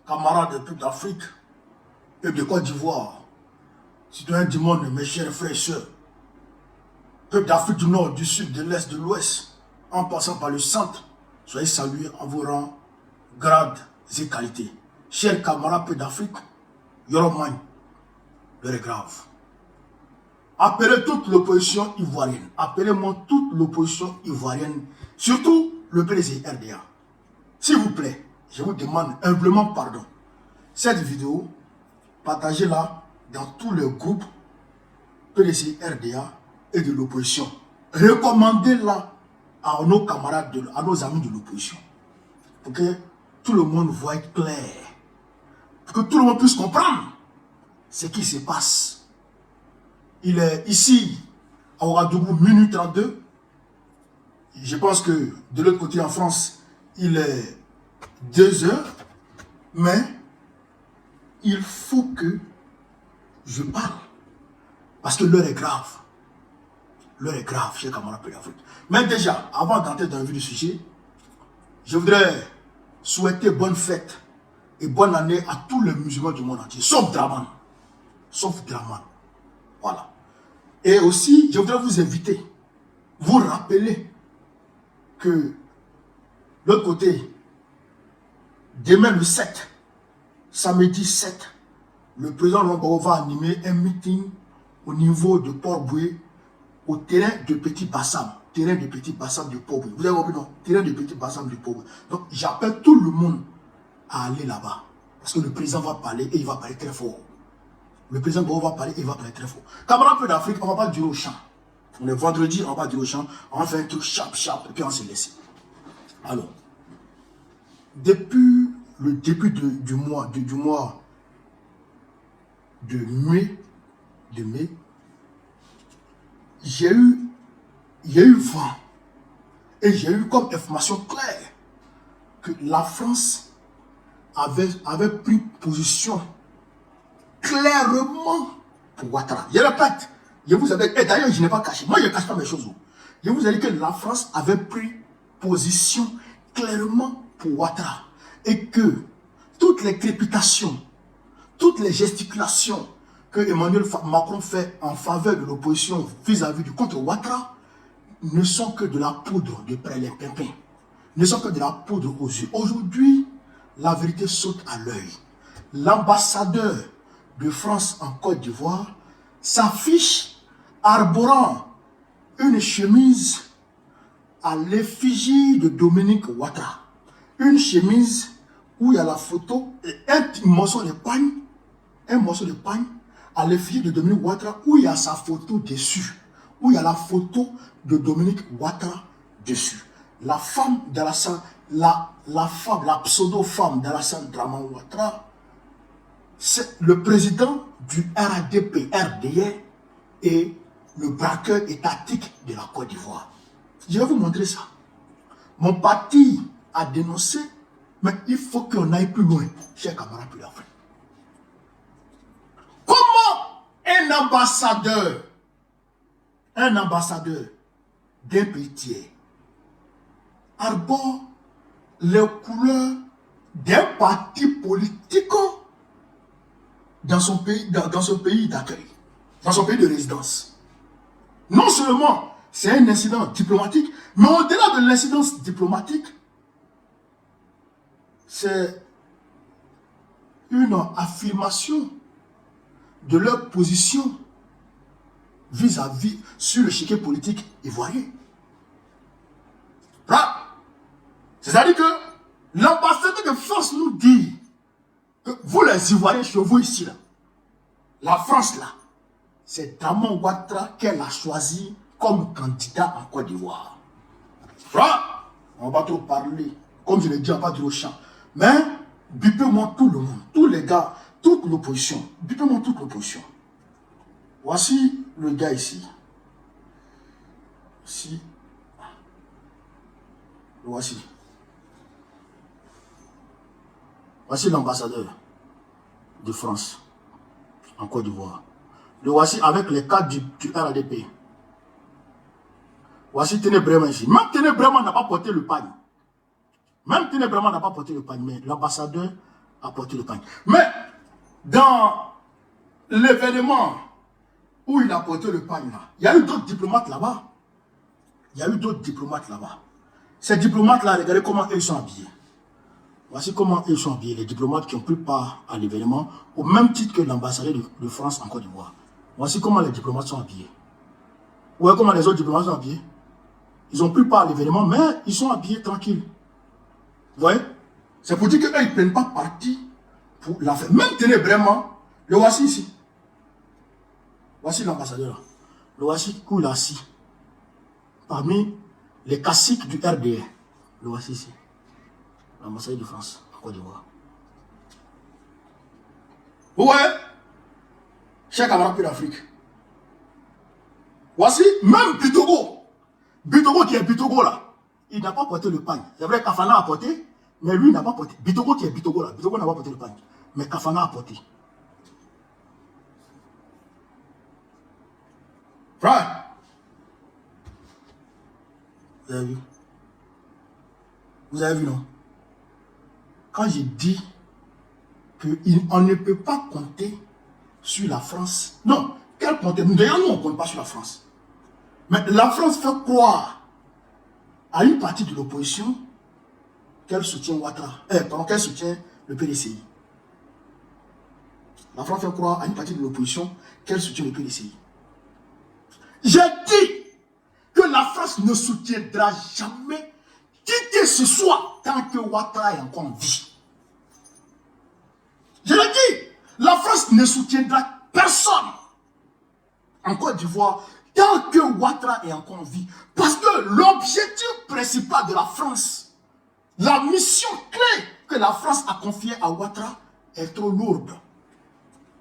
camarades de toute l'Afrique et de Côte d'Ivoire, citoyens du monde, mes chers frères et sœurs, peuple d'Afrique du Nord, du Sud, de l'Est, de l'Ouest, en passant par le centre, soyez salués en vos rangs, grades et qualités. Chers camarades peuple d'Afrique, Yoroman, l'heure est grave. Appelez toute l'opposition ivoirienne, appelez-moi toute l'opposition ivoirienne, surtout le PDC RDA. S'il vous plaît, je vous demande humblement pardon. Cette vidéo, partagez-la dans tous les groupes PDC RDA et de l'opposition. Recommandez-la à nos camarades, à nos amis de l'opposition. Pour que tout le monde voie clair. Pour que tout le monde puisse comprendre ce qui se passe. Il est ici, à Ouagadougou, minuit 32. Je pense que de l'autre côté en France, il est 2 heures. Mais il faut que je parle. Parce que l'heure est grave. L'heure est grave, chers camarades de l'Afrique. Mais déjà, avant d'entrer dans le vif du sujet, je voudrais souhaiter bonne fête et bonne année à tous les musulmans du monde entier, sauf Draman. Sauf Draman. Voilà. Et aussi, je voudrais vous inviter, vous rappeler que de l'autre côté, demain le 7, samedi 7, le président Lombo va animer un meeting au niveau de Port-Boué, au terrain de Petit Bassam. Terrain de Petit Bassam du Port-Boué. Vous avez compris, non? Terrain de Petit Bassam du Port-Boué. Donc, j'appelle tout le monde à aller là-bas. Parce que le président va parler et il va parler très fort. Le président va parler et il va parler très fort. Camarades peu d'Afrique, on ne va pas durer au champ. On est vendredi, on va pas durer au champ. On va faire un truc sharp, et puis on se laisse. Alors, depuis le début du mois de mai, il y a eu vent. Et j'ai eu comme information claire que la France avait pris position clairement pour Ouattara. Je répète, je vous avais, et d'ailleurs je n'ai pas caché, moi je ne cache pas mes choses. Je vous ai dit que la France avait pris position clairement pour Ouattara. Et que toutes les crépitations, toutes les gesticulations que Emmanuel Macron fait en faveur de l'opposition vis-à-vis du contre Ouattara ne sont que de la poudre de près-les-pimpins, ne sont que de la poudre aux yeux. Aujourd'hui, la vérité saute à l'œil. L'ambassadeur de France en Côte d'Ivoire s'affiche arborant une chemise à l'effigie de Dominique Ouattara. Une chemise où il y a la photo et un morceau de pagne, à l'effigie de Dominique Ouattara, où il y a sa photo dessus, où il y a la photo de Dominique Ouattara dessus. La femme d'Alassane, la pseudo-femme d'Alassane Draman Ouattara, c'est le président du RADP, RDR, et le braqueur étatique de la Côte d'Ivoire. Je vais vous montrer ça. Mon parti a dénoncé, mais il faut qu'on aille plus loin, chers camarades de l'Afrique. Comment un ambassadeur d'un pays tiers arbore les couleurs d'un parti politique dans son pays d'accueil, dans son pays de résidence? Non seulement c'est un incident diplomatique, mais au-delà de l'incident diplomatique, c'est une affirmation de leur position vis-à-vis sur le chiquet politique ivoirien. Là, c'est-à-dire que l'ambassadeur de France nous dit que vous les Ivoiriens chez vous ici, là, la France là, c'est Draman Ouattara qu'elle a choisi comme candidat en Côte d'Ivoire. Là, on va trop parler, comme je l'ai dit, on va dire au champ. Mais, bipez-moi tout le monde, tous les gars, toute l'opposition. Bipez-moi toute l'opposition. Voici le gars ici. Ici. Le voici. Voici l'ambassadeur de France en Côte d'Ivoire. Le voici avec les cadres du RADP. Voici Ténébrement ici. Même Ténébrement n'a pas porté le pagne. Même Ténébrement n'a pas porté le pagne, mais l'ambassadeur apporté le pain. Mais dans l'événement où il a apporté le pain, là, il y a eu d'autres diplomates là-bas. Il y a eu d'autres diplomates là-bas. Ces diplomates-là, regardez comment ils sont habillés. Voici comment ils sont habillés, les diplomates qui ont pris part à l'événement, au même titre que l'ambassadeur de France en Côte d'Ivoire. Voici comment les diplomates sont habillés. Vous voyez comment les autres diplomates sont habillés? Ils ont pris part à l'événement, mais ils sont habillés tranquilles. Vous voyez? C'est pour dire qu'eux, ils ne prennent pas parti pour la fête. Même tenez vraiment, le voici ici. Voici l'ambassadeur. Le voici où il est assis. Parmi les caciques du RDR. Le voici ici. L'ambassadeur de France en Côte d'Ivoire. Vous voyez? Chers camarades d'Afrique. Voici même Bitogo. Bitogo qui est Bitogo là. Il n'a pas porté le pagne. C'est vrai Kafana a porté, mais lui n'a pas porté. Bitogo qui est Bitogo là. Bitogo n'a pas porté le pagne. Mais Kafana a porté. Frère. Vous avez vu? Vous avez vu, non? Quand j'ai dit qu'on ne peut pas compter sur la France. Non, quel compter? D'ailleurs, nous, on ne compte pas sur la France. Mais la France fait croire à une partie de l'opposition qu'elle soutient Ouattara. Pardon, qu'elle soutient le PDCI. La France fait croire à une partie de l'opposition qu'elle soutient le PDCI. J'ai dit que la France ne soutiendra jamais qui que ce soit tant que Ouattara est encore en vie. Je l'ai dit, la France ne soutiendra personne en Côte d'Ivoire tant que Ouattara est encore en vie. Parce que l'objectif principal de la France, la mission clé que la France a confiée à Ouattara est trop lourde.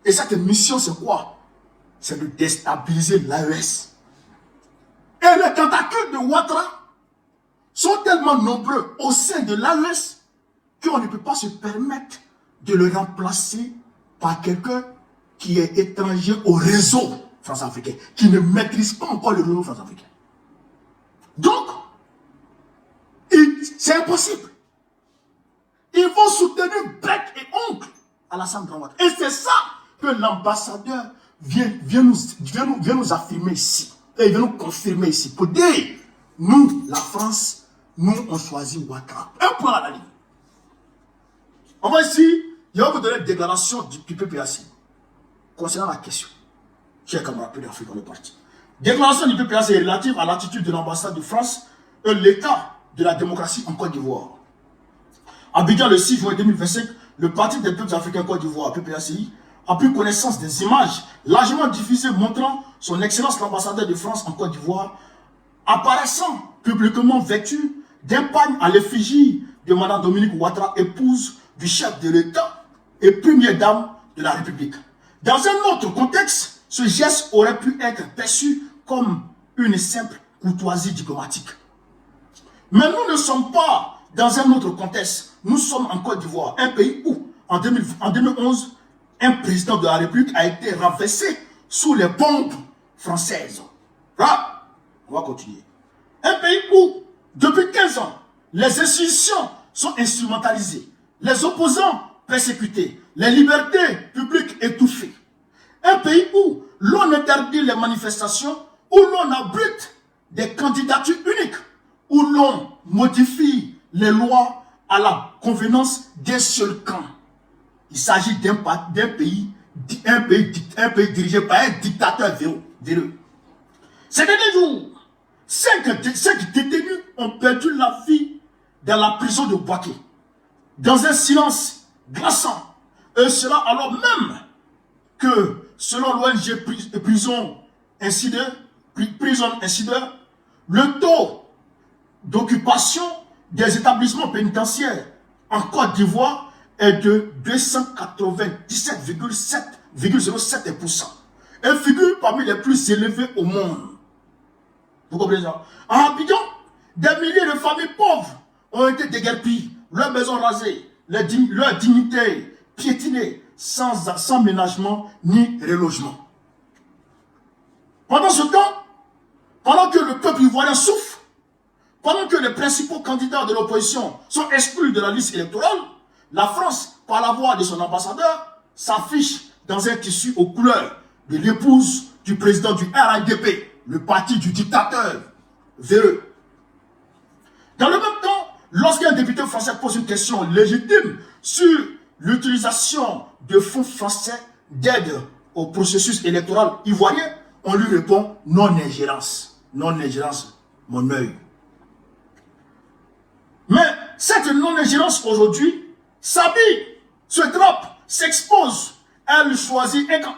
Et cette mission, c'est quoi? C'est de déstabiliser l'AES. Et les tentacules de Ouattara sont tellement nombreux au sein de l'AES qu'on ne peut pas se permettre de le remplacer par quelqu'un qui est étranger au réseau France-africain, qui ne maîtrise pas encore le réseau France-africain. Donc, c'est impossible. Ils vont soutenir bec et ongle Alassane Ouattara. Et c'est ça que l'ambassadeur vient nous affirmer ici. Et il vient nous confirmer ici. Pour dire, nous, la France, nous, on choisit Ouattara. Un point à la ligne. On va ici, je vais vous donner une déclaration du PPAC concernant la question. Chers camarades d'Afrique, on est parti. Déclaration du PPAC est relative à l'attitude de l'ambassade de France et l'état de la démocratie en Côte d'Ivoire. Abidjan, le 6 juin 2025, le Parti des peuples africains Côte d'Ivoire, PPACI, a pris connaissance des images largement diffusées montrant son excellence l'ambassadeur de France en Côte d'Ivoire apparaissant publiquement vêtu d'un pagne à l'effigie de Mme Dominique Ouattara, épouse du chef de l'État et première dame de la République. Dans un autre contexte, ce geste aurait pu être perçu comme une simple courtoisie diplomatique. Mais nous ne sommes pas dans un autre contexte. Nous sommes en Côte d'Ivoire, un pays où, en 2011, un président de la République a été renversé sous les bombes françaises. Là, on va continuer. Un pays où, depuis 15 ans, les institutions sont instrumentalisées, les opposants persécutés, les libertés publiques étouffées. Un pays où l'on interdit les manifestations, où l'on abrite des candidatures uniques, où l'on modifie les lois à la convenance d'un seul camp. Il s'agit d'un pays dirigé par un dictateur véreux. Ces derniers jours, 5 détenus ont perdu la vie dans la prison de Bouaké, dans un silence glaçant. Et cela alors même que, selon l'ONG Prison Insider, le taux d'occupation des établissements pénitentiaires en Côte d'Ivoire est de 297,07% et figure parmi les plus élevés au monde. Vous comprenez ça? En Abidjan, des milliers de familles pauvres ont été déguerpies, leurs maisons rasées, leur dignité piétinée, sans ménagement ni relogement. Pendant ce temps, pendant que le peuple ivoirien souffre, pendant que les principaux candidats de l'opposition sont exclus de la liste électorale, La France, par la voix de son ambassadeur, s'affiche dans un tissu aux couleurs de l'épouse du président du RHDP, le parti du dictateur véreux. Dans le même temps, lorsqu'un député français pose une question légitime sur l'utilisation de fonds français d'aide au processus électoral ivoirien, on lui répond non-ingérence. Non-ingérence, mon œil. Mais cette non-ingérence aujourd'hui s'habille, se drape, s'expose. Elle choisit un camp.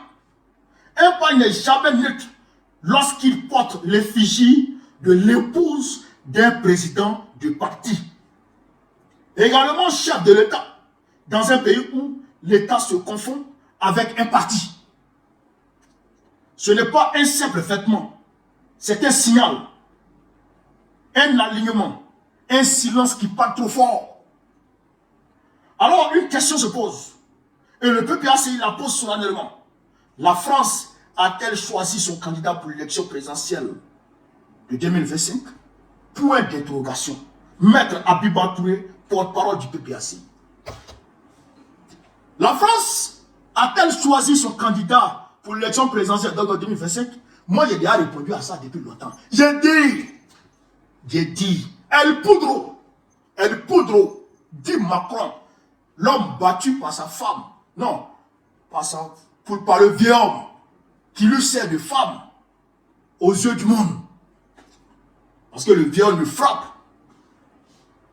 Un pas n'est jamais neutre lorsqu'il porte l'effigie de l'épouse d'un président de parti. Également chef de l'État, dans un pays où l'État se confond avec un parti. Ce n'est pas un simple vêtement, c'est un signal, un alignement, un silence qui parle trop fort. Alors une question se pose, et le PPACI la pose solennellement. La France a-t-elle choisi son candidat pour l'élection présidentielle de 2025? Point d'interrogation. Maître Abiba Touré, porte-parole du PPACI. La France a-t-elle choisi son candidat pour l'élection présidentielle de 2025? Moi, j'ai déjà répondu à ça depuis longtemps. J'ai dit, El Poudro, dit Macron, l'homme battu par sa femme, non, par le vieux homme qui lui sert de femme aux yeux du monde. Parce que le vieux homme le frappe.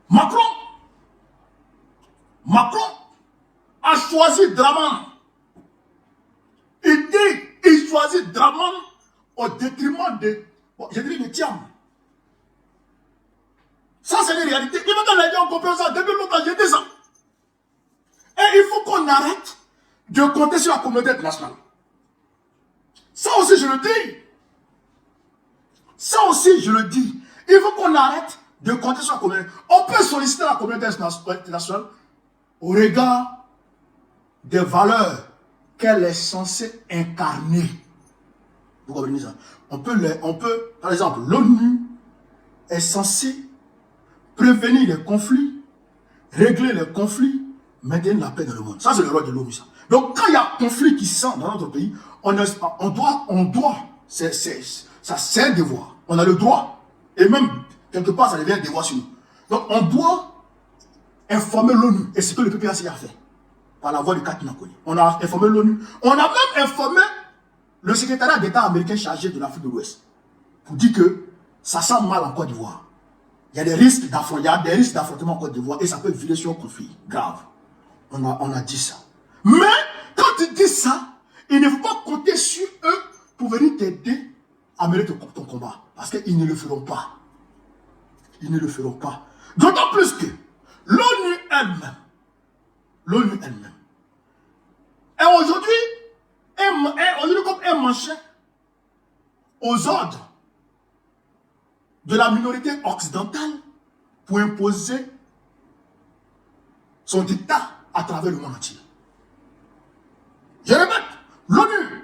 Macron a choisi Draman. Il choisit Draman au détriment de, de Thiam. Ça, c'est une réalité. Il faut qu'on ait dit, on comprend ça. Depuis longtemps, j'ai dit ça. Et il faut qu'on arrête de compter sur la communauté internationale. Ça aussi, je le dis. Ça aussi, je le dis. Il faut qu'on arrête de compter sur la communauté. On peut solliciter la communauté internationale au regard des valeurs qu'elle est censée incarner. Vous comprenez ça? On peut, par exemple, l'ONU est censée prévenir les conflits, régler les conflits, maintenir la paix dans le monde. Ça, c'est le rôle de l'ONU. Donc, quand il y a un conflit qui se sent dans notre pays, on doit, ça c'est un devoir. On a le droit. Et même, quelque part, ça devient un devoir sur nous. Donc, on doit informer l'ONU. Et c'est ce que le PPACI a fait. Par la voix de Katina Kone. On a informé l'ONU. On a même informé le secrétariat d'État américain chargé de l'Afrique de l'Ouest. Pour dire que ça sent mal en Côte d'Ivoire. Il y a des risques d'affrontement en Côte d'Ivoire et ça peut virer sur un conflit grave. On a dit ça. Mais, quand ils disent ça, il ne faut pas compter sur eux pour venir t'aider à mener ton combat. Parce qu'ils ne le feront pas. Ils ne le feront pas. D'autant plus que l'ONU elle-même, est aujourd'hui comme un manchet aux ordres de la minorité occidentale pour imposer son dictat à travers le monde entier. Je répète, l'ONU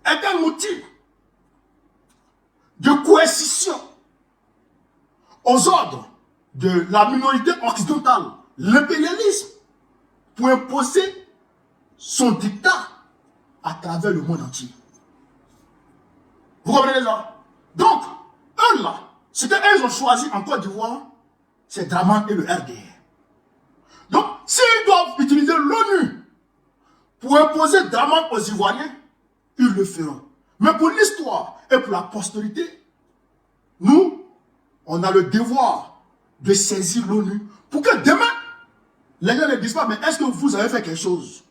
est un outil de coercition aux ordres de la minorité occidentale, l'impérialisme, pour imposer son dictat à travers le monde entier. Vous comprenez ça? Donc, eux là, ce qu'ils ont choisi en Côte d'Ivoire, c'est Draman et le RDR. Donc, s'ils doivent utiliser l'ONU pour imposer Draman aux Ivoiriens, ils le feront. Mais pour l'histoire et pour la postérité, nous, on a le devoir de saisir l'ONU pour que demain, les gens ne disent pas, mais est-ce que vous avez fait quelque chose?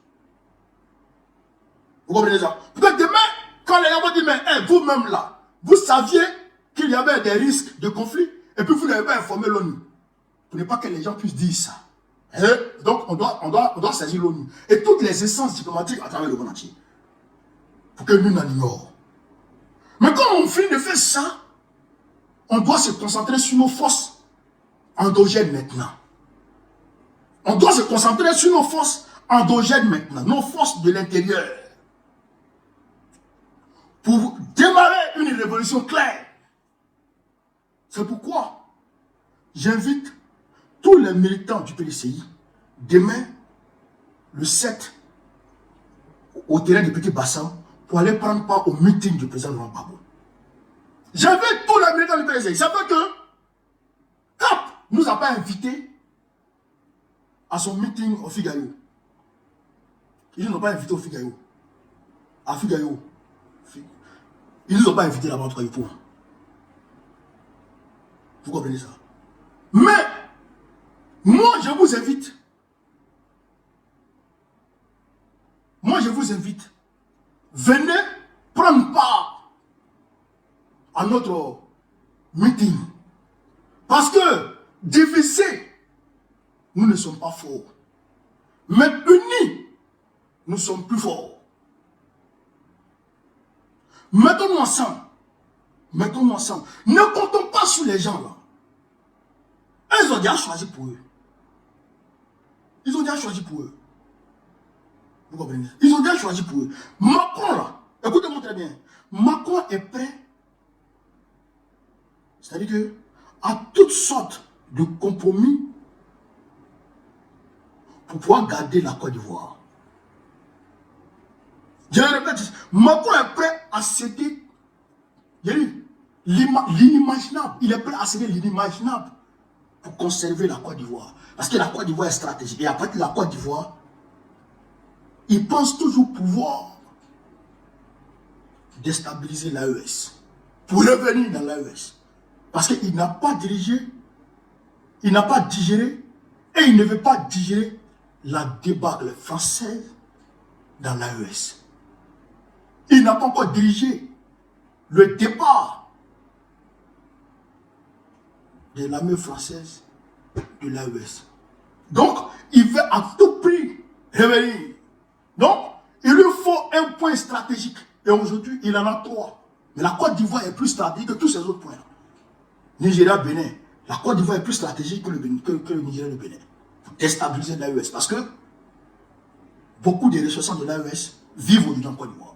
Vous comprenez ça? Pour que demain, quand les gens vont dire, mais hey, vous-même là, vous saviez qu'il y avait des risques de conflit, et puis vous n'avez pas informé l'ONU. Pour ne pas que les gens puissent dire ça. Et donc, on doit saisir l'ONU. Et toutes les essences diplomatiques à travers le monde entier. Pour que nous n'en ignorions. Mais quand on finit de faire ça, on doit se concentrer sur nos forces endogènes maintenant. On doit se concentrer sur nos forces endogènes maintenant, nos forces de l'intérieur. Pour démarrer une révolution claire. C'est pourquoi j'invite tous les militants du PDCI demain le 7 au terrain de Petit Bassam pour aller prendre part au meeting du président Laurent Gbagbo. J'avais tout la militants du PSC. Ça fait que Cap nous a pas invités à son meeting au Figaro. Ils ne nous ont pas invités au Figaro. À Figaro. Ils ne nous ont pas invités là-bas en tout cas. Vous comprenez ça? Mais, moi je vous invite. Moi je vous invite. Venez prendre part à notre meeting. Parce que, divisés, nous ne sommes pas forts. Mais unis, nous sommes plus forts. Mettons-nous ensemble. Mettons-nous ensemble. Ne comptons pas sur les gens là. Ils ont déjà choisi pour eux. Ils ont déjà choisi pour eux. Vous comprenez? Ils ont déjà choisi pour eux. Macron là, écoutez-moi très bien. Macron est prêt. C'est-à-dire que à toutes sortes de compromis pour pouvoir garder la Côte d'Ivoire. Je répète, Macron est prêt à céder l'inimaginable. Il est prêt à céder l'inimaginable pour conserver la Côte d'Ivoire. Parce que la Côte d'Ivoire est stratégique. Et après la Côte d'Ivoire, il pense toujours pouvoir déstabiliser l'AES. Pour revenir dans l'AES. Parce qu'il n'a pas dirigé, il n'a pas digéré, et il ne veut pas digérer la débâcle française dans l'AES. Il n'a pas encore dirigé le départ de l'armée française de l'AES. Donc, il veut à tout prix revenir. Donc, il lui faut un point stratégique. Et aujourd'hui, il en a 3. Mais la Côte d'Ivoire est plus stratégique que tous ces autres points. Nigeria, Bénin. La Côte d'Ivoire est plus stratégique que le Nigeria et le Bénin. Pour déstabiliser l'AES. Parce que beaucoup des ressortissants de l'AES vivent aujourd'hui en Côte d'Ivoire.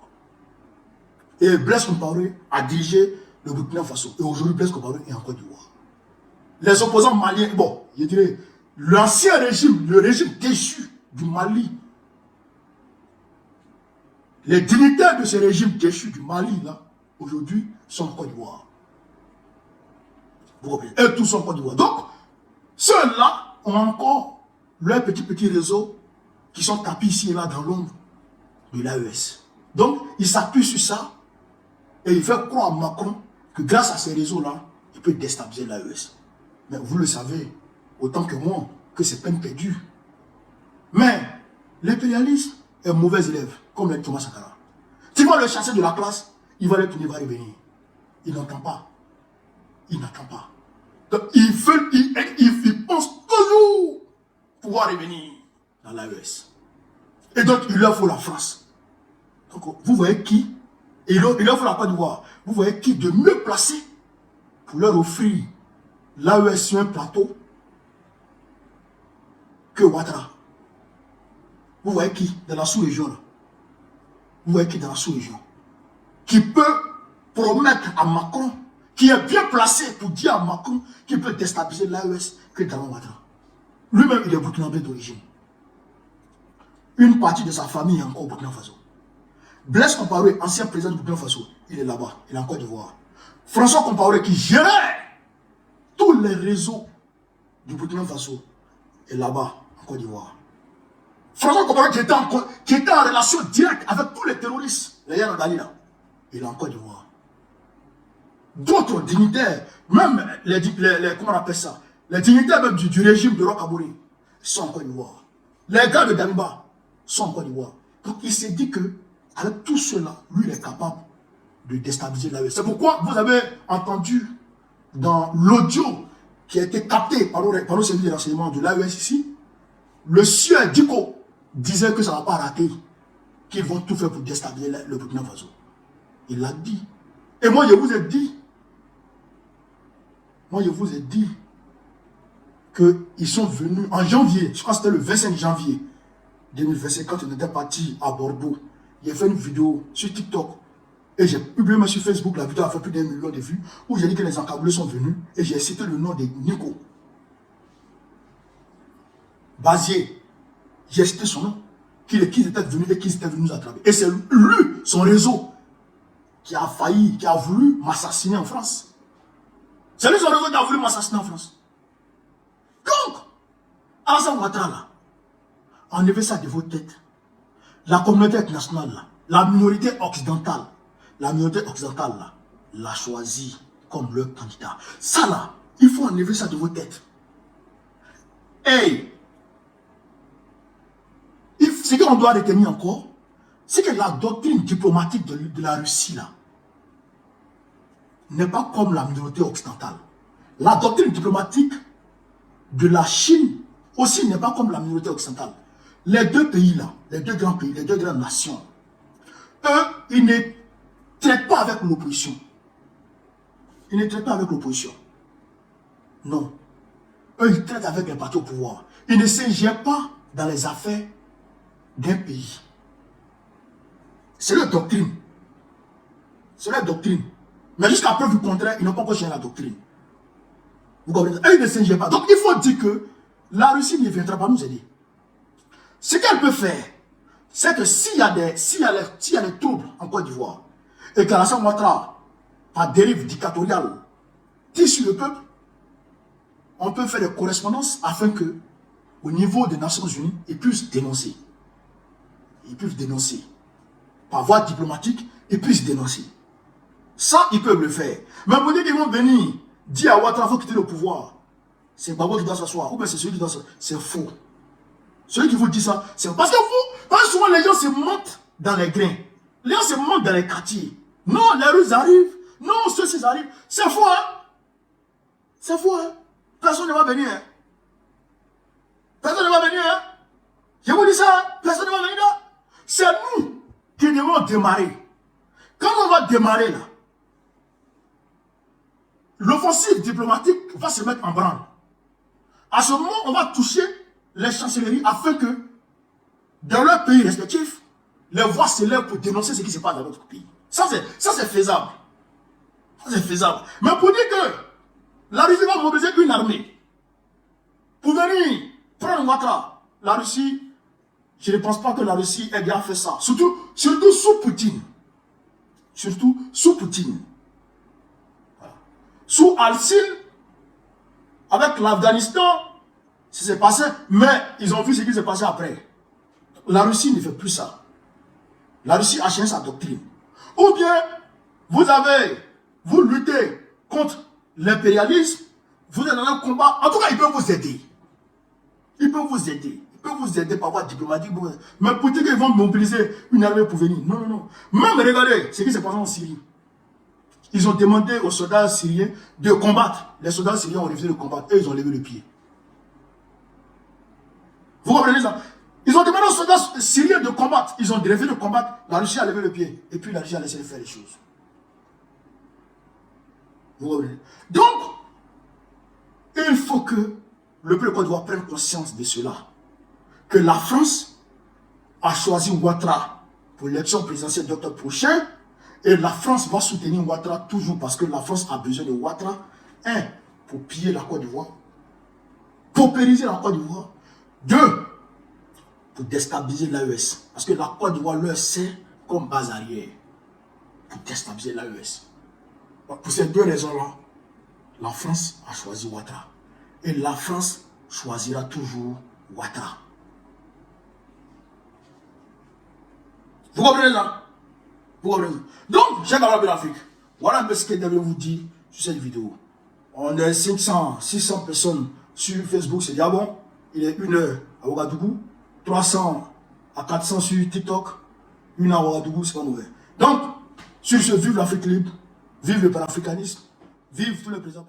Et Blaise Compaoré a dirigé le Burkina Faso. Et aujourd'hui, Blaise Compaoré est en Côte d'Ivoire. Les opposants maliens, bon, je dirais, l'ancien régime, le régime déchu du Mali, les dignitaires de ce régime déchu du Mali, là, aujourd'hui, sont en Côte d'Ivoire. Vous comprenez? Et tous sont en Côte d'Ivoire. Donc, ceux-là ont encore leur petit réseau qui sont tapis ici et là dans l'ombre de l'AES. Donc, il s'appuie sur ça et il fait croire à Macron que grâce à ces réseaux-là, il peut déstabiliser l'AES. Mais vous le savez, autant que moi, que c'est peine perdue. Mais l'impérialisme est un mauvais élève, comme le Thomas Sankara. Tu vas le chasser de la classe, il va le tourner, il va revenir. Il n'entend pas. Il n'entend pas. Donc, il pense toujours pouvoir revenir dans l'AES. Et donc, il leur faut la France. Donc, vous voyez qui, et il leur faut la Côte d'Ivoire, vous voyez qui de mieux placé pour leur offrir l'AES sur un plateau que Ouattara. Vous voyez qui dans la sous-région là? Vous voyez qui dans la sous-région? Qui peut promettre à Macron, qui est bien placé pour dire à Macron qu'il peut déstabiliser l'AES que Dramane Ouattara. Lui-même, il est burkinabé d'origine. Une partie de sa famille est encore au Burkina Faso. Blaise Compaoré, ancien président du Burkina Faso, il est là-bas, il est en Côte d'Ivoire. François Compaoré, qui gérait tous les réseaux du Burkina Faso, est là-bas, en Côte d'Ivoire. François Compaoré, qui était en relation directe avec tous les terroristes, les Yana Dalila, il est en Côte d'Ivoire. D'autres dignitaires, même comment on appelle ça, les dignitaires même du régime de Roch-Kaboré sont en Côte d'Ivoire. Les gars de Damiba sont en Côte d'Ivoire. Donc il s'est dit que avec tout cela, lui il est capable de déstabiliser l'AES. C'est pourquoi vous avez entendu dans l'audio qui a été capté par le service de renseignement de l'AES ici, le sieur Diko disait que ça ne va pas rater, qu'ils vont tout faire pour déstabiliser le Burkina Faso. Il l'a dit. Et moi je vous ai dit, qu'ils sont venus en janvier, je crois que c'était le 25 janvier 2025, quand on était parti à Bordeaux. J'ai fait une vidéo sur TikTok et j'ai publié même sur Facebook, la vidéo a fait plus d'1 million de vues, où j'ai dit que les encablés sont venus et j'ai cité le nom de Nico. Basier, j'ai cité son nom. qu'ils étaient venus et qu'ils étaient venus nous attraper. Et c'est lui, son réseau, qui a failli, qui a voulu m'assassiner en France. C'est lui son réseau qui a voulu m'assassiner en France. Donc, Alassane Ouattara, là, enlevez ça de vos têtes. La communauté internationale, là, la minorité occidentale, là, l'a choisi comme leur candidat. Ça, là, il faut enlever ça de vos têtes. Hey! Ce qu'on doit retenir encore, c'est que la doctrine diplomatique de la Russie, là, n'est pas comme la minorité occidentale. La doctrine diplomatique de la Chine aussi n'est pas comme la minorité occidentale. Les deux pays là, les deux grands pays, les deux grandes nations, eux, ils ne traitent pas avec l'opposition. Ils ne traitent pas avec l'opposition. Non. Eux, ils traitent avec les partis au pouvoir. Ils ne s'ingèrent pas dans les affaires d'un pays. C'est leur doctrine. C'est leur doctrine. Mais jusqu'à preuve du contraire, ils n'ont pas encore changé la doctrine. Vous comprenez? Eux, ils ne s'ingèrent pas. Donc, il faut dire que la Russie ne viendra pas nous aider. Ce qu'elle peut faire, c'est que s'il y a des troubles en Côte d'Ivoire, et qu'Alassane Ouattara, par dérive dictatoriale, tire sur le peuple, on peut faire des correspondances afin que, au niveau des Nations Unies, ils puissent dénoncer. Ils peuvent dénoncer. Par voie diplomatique, ils puissent dénoncer. Ça, ils peuvent le faire. Mais pour dire qu'ils vont venir dire à Ouattara, il faut quitter le pouvoir. C'est Gbagbo qui doit s'asseoir. Ou bien c'est celui qui doit s'asseoir. C'est faux. Celui qui vous dit ça, c'est parce que vous, parce que souvent les gens se mentent dans les grains. Les gens se mentent dans les quartiers. Non, les Russes arrivent. Non, ceux-ci arrivent. C'est faux, hein. C'est faux, hein. Personne ne va venir, hein. Personne ne va venir, hein. Je vous dis ça, hein. Personne ne va venir, là. C'est nous qui devons démarrer. Quand on va démarrer, là, l'offensive diplomatique va se mettre en branle. À ce moment, on va toucher les chancelleries afin que, dans leurs pays respectifs, les voix s'élèvent pour dénoncer ce qui se passe dans notre pays. Ça, c'est faisable. Ça, c'est faisable. Mais pour dire que la Russie va mobiliser une armée pour venir prendre Ouattara, la Russie, je ne pense pas que la Russie ait bien fait ça. Surtout sous Poutine. Surtout sous Poutine. Voilà. Sous Al-Sin, avec l'Afghanistan, ça s'est passé, mais ils ont vu ce qui s'est passé après. La Russie ne fait plus ça. La Russie a changé sa doctrine. Ou bien, vous luttez contre l'impérialisme, vous êtes dans un combat. En tout cas, ils peuvent vous aider. Ils peuvent vous aider. Ils peuvent vous aider par voie diplomatique. Mais pour dire qu'ils vont mobiliser une armée pour venir. Non, non, non. Même regardez ce qui s'est passé en Syrie. Ils ont demandé aux soldats syriens de combattre. Les soldats syriens ont refusé de combattre. Et ils ont levé le pied. Vous comprenez ça? Ils ont demandé aux soldats syriens de combattre. Ils ont refusé de combattre. La Russie a levé le pied. Et puis la Russie a laissé faire les choses. Vous comprenez? Donc, il faut que le peuple doit prendre conscience de cela. Que la France a choisi Ouattara pour l'élection présidentielle d'octobre prochain. Et la France va soutenir Ouattara toujours parce que la France a besoin de Ouattara. Un, pour piller la Côte d'Ivoire. Paupériser la Côte d'Ivoire. Deux, pour déstabiliser l'AES. Parce que la Côte d'Ivoire leur sert comme base arrière. Pour déstabiliser l'AES. Pour ces deux raisons-là, la France a choisi Ouattara. Et la France choisira toujours Ouattara. Vous comprenez ça? Vous comprenez? Donc, chers camarades de l'Afrique, voilà un peu ce que je devais vous dire sur cette vidéo. On est 500, 600 personnes sur Facebook, c'est déjà bon. Il est 1h à Ouagadougou, 300 à 400 sur TikTok, 1h à Ouagadougou, c'est pas mauvais. Donc, sur ce, vive l'Afrique libre, vive le panafricanisme, vive tous les présidents.